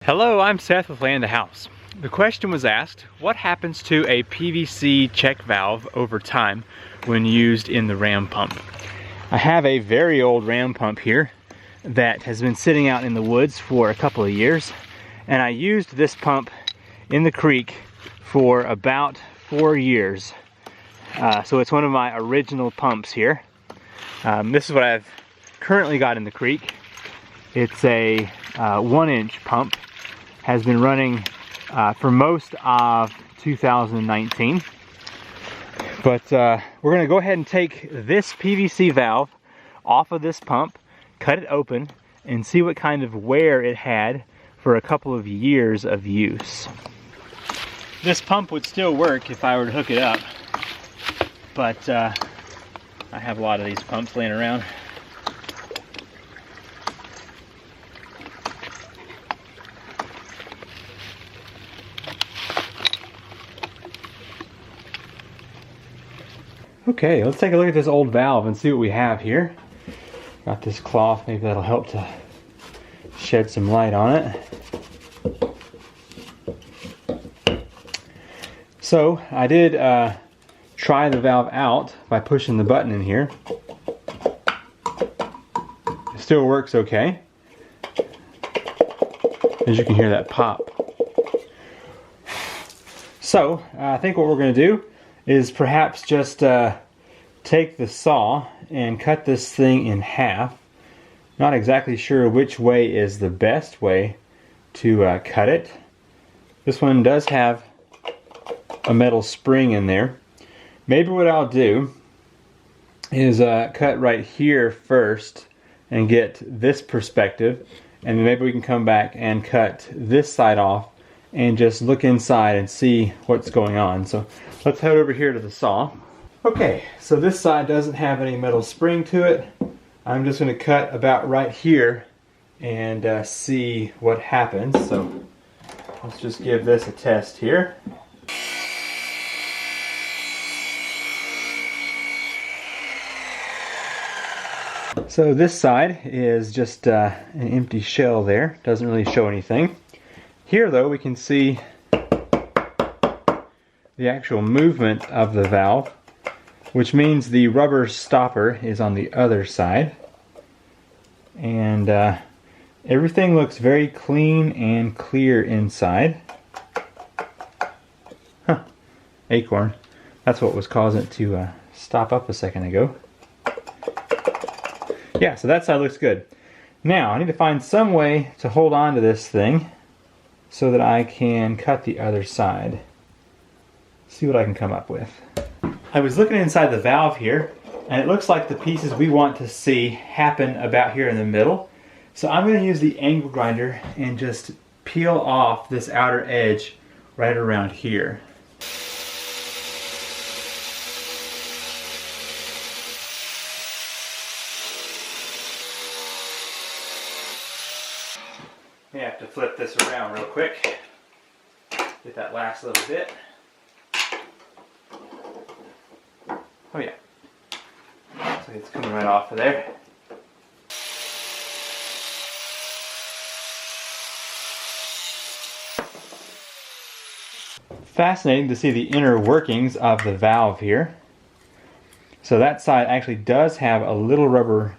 Hello, I'm Seth with Land the House. The question was asked, what happens to a PVC check valve over time when used in the ram pump? I have a very old ram pump here that has been sitting out in the woods for a couple of years, and I used this pump in the creek for about 4 years. So it's one of my original pumps here. This is what I've currently got in the creek. It's a 1-inch pump. Has been running for most of 2019. But we're going to go ahead and take this PVC valve off of this pump, cut it open, and see what kind of wear it had for a couple of years of use. This pump would still work if I were to hook it up, but I have a lot of these pumps laying around. Okay, let's take a look at this old valve and see what we have here. Got this cloth, maybe that'll help to shed some light on it. So I did try the valve out by pushing the button in here. It still works okay. As you can hear that pop. So I think what we're going to do is perhaps just take the saw and cut this thing in half. Not exactly sure which way is the best way to cut it. This one does have a metal spring in there. Maybe what I'll do is cut right here first and get this perspective, and then maybe we can come back and cut this side off and just look inside and see what's going on. So let's head over here to the saw. Okay, so this side doesn't have any metal spring to it. I'm just going to cut about right here and see what happens. So let's just give this a test here. So this side is just an empty shell there. Doesn't really show anything. Here though we can see the actual movement of the valve, which means the rubber stopper is on the other side. And everything looks very clean and clear inside. Huh, acorn. That's what was causing it to stop up a second ago. Yeah, so that side looks good. Now, I need to find some way to hold on to this thing so that I can cut the other side. See what I can come up with. I was looking inside the valve here, and it looks like the pieces we want to see happen about here in the middle. So I'm going to use the angle grinder and just peel off this outer edge right around here. May have to flip this around real quick. Get that last little bit. Oh yeah. Looks like it's coming right off of there. Fascinating to see the inner workings of the valve here. So that side actually does have a little rubber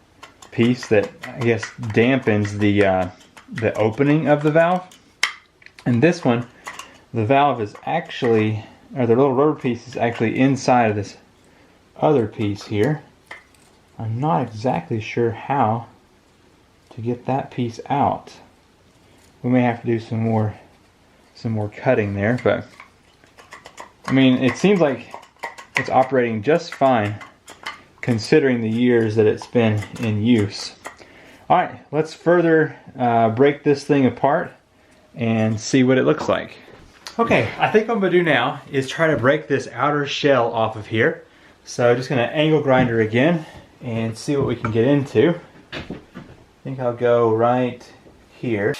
piece that I guess dampens the opening of the valve. And this one, the valve is actually, or the little rubber piece is actually inside of this other piece here. I'm not exactly sure how to get that piece out. We may have to do some more cutting there, but I mean, it seems like it's operating just fine considering the years that it's been in use. Alright, let's further break this thing apart and see what it looks like. Okay, I think what I'm going to do now is try to break this outer shell off of here. So just going to angle grinder again and see what we can get into. I think I'll go right here.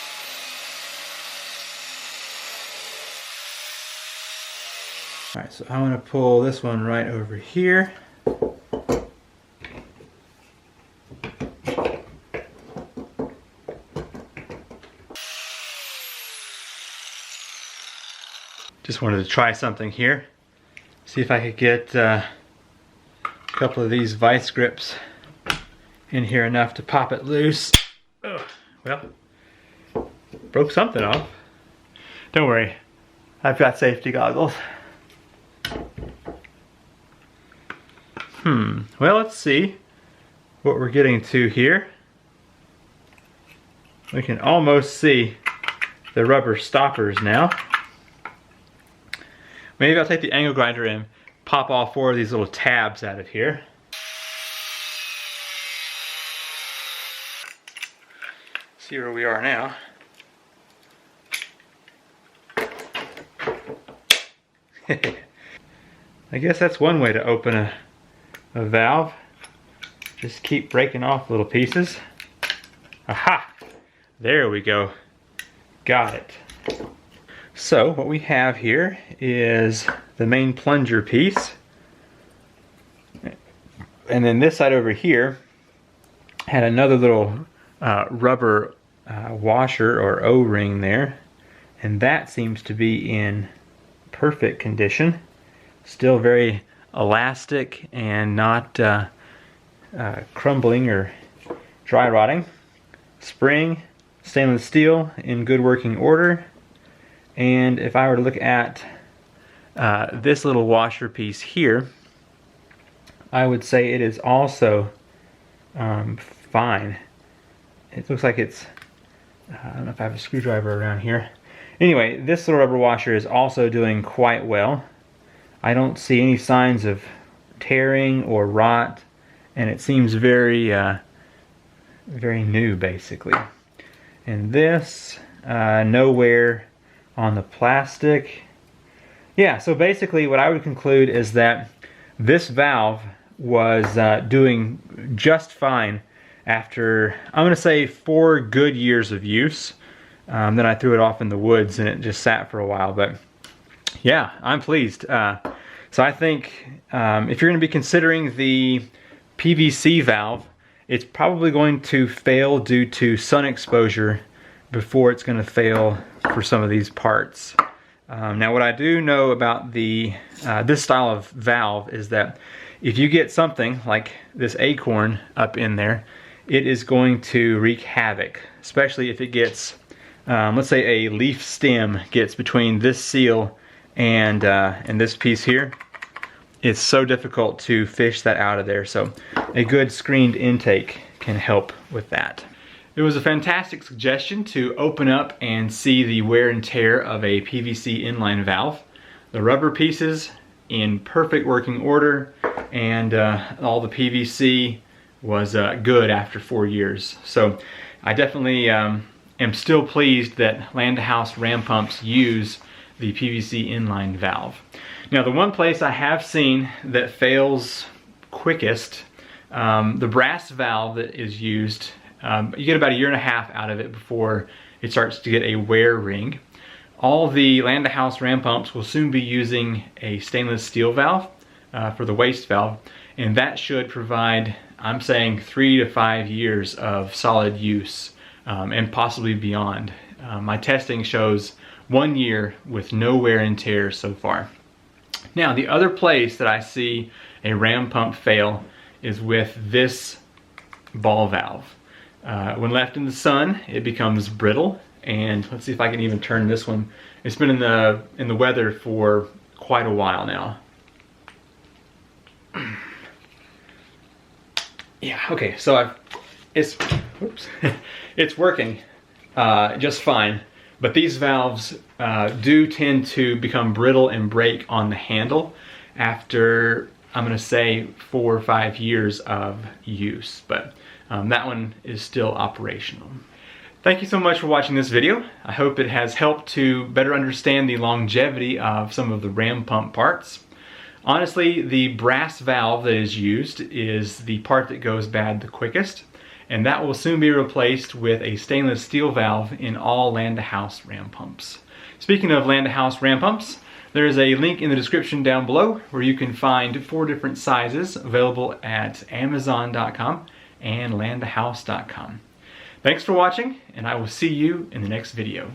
Alright, so I want to pull this one right over here. Just wanted to try something here. See if I could get a couple of these vice grips in here enough to pop it loose. Oh, well, broke something off. Don't worry, I've got safety goggles. Well, let's see what we're getting to here. We can almost see the rubber stoppers now. Maybe I'll take the angle grinder and pop all 4 of these little tabs out of here. See where we are now. I guess that's one way to open a valve. Just keep breaking off little pieces. Aha! There we go. Got it. So what we have here is the main plunger piece. And then this side over here had another little rubber washer or O-ring there. And that seems to be in perfect condition. Still very elastic and not crumbling or dry rotting. Spring, stainless steel in good working order. And if I were to look at this little washer piece here, I would say it is also fine. It looks like it's, I don't know if I have a screwdriver around here. Anyway, this little rubber washer is also doing quite well. I don't see any signs of tearing or rot, and it seems very, very new basically. And this, no wear on the plastic. Yeah, so basically what I would conclude is that this valve was doing just fine after, I'm going to say, 4 good years of use. Then I threw it off in the woods and it just sat for a while, but yeah, I'm pleased. So I think if you're going to be considering the PVC valve, it's probably going to fail due to sun exposure before it's going to fail for some of these parts. Now what I do know about the this style of valve is that if you get something like this acorn up in there, it is going to wreak havoc, especially if it gets, let's say a leaf stem gets between this seal and this piece here. It's so difficult to fish that out of there, so a good screened intake can help with that. It was a fantastic suggestion to open up and see the wear and tear of a PVC inline valve. The rubber pieces in perfect working order, and all the PVC was good after 4 years. So I definitely am still pleased that land-to-house ram pumps use the PVC inline valve. Now the one place I have seen that fails quickest, the brass valve that is used, you get about 1.5 years out of it before it starts to get a wear ring. All the land-to-house ram pumps will soon be using a stainless steel valve for the waste valve, and that should provide, I'm saying, 3 to 5 years of solid use, and possibly beyond. My testing shows 1 year with no wear and tear so far. Now the other place that I see a ram pump fail is with this ball valve. When left in the sun, it becomes brittle, and let's see if I can even turn this one. It's been in the weather for quite a while now. Yeah, okay, so it's working just fine, but these valves do tend to become brittle and break on the handle after, I'm going to say, 4 or 5 years of use, but that one is still operational. Thank you so much for watching this video. I hope it has helped to better understand the longevity of some of the ram pump parts. Honestly, the brass valve that is used is the part that goes bad the quickest, and that will soon be replaced with a stainless steel valve in all land-to-house ram pumps. Speaking of land-to-house ram pumps, there is a link in the description down below where you can find 4 different sizes available at Amazon.com and landtohouse.com. Thanks for watching, and I will see you in the next video.